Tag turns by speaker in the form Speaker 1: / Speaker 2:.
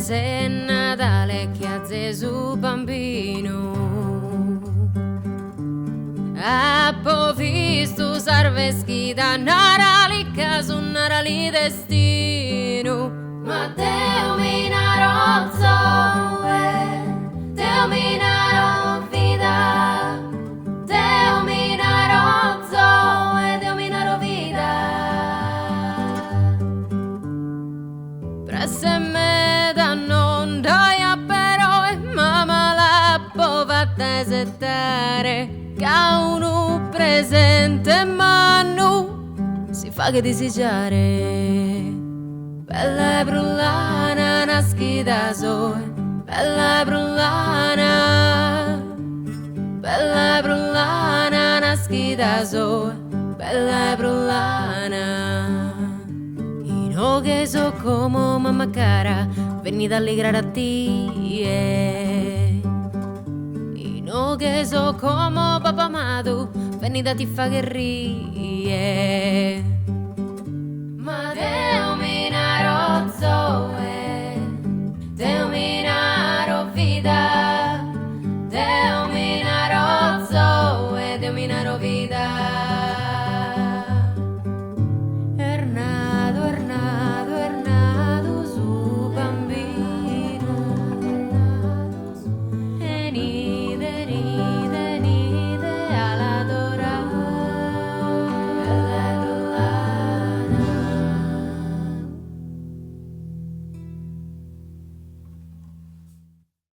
Speaker 1: se Natale che a Gesù bambino appo visto sarveschi da narali caso narali destino ma Deo mi narozzo Deo mi naro vida Deo mi narozzo Deo mi naro vida presso me da non daia però e mamma la povata esettare che uno presente mano si fa che desigiare bella brullana naschi da sole bella brullana naschi da sole bella brullana y no che so come mamma cara venni da allegrare a te no che so come papà amato venni da ti fa che rie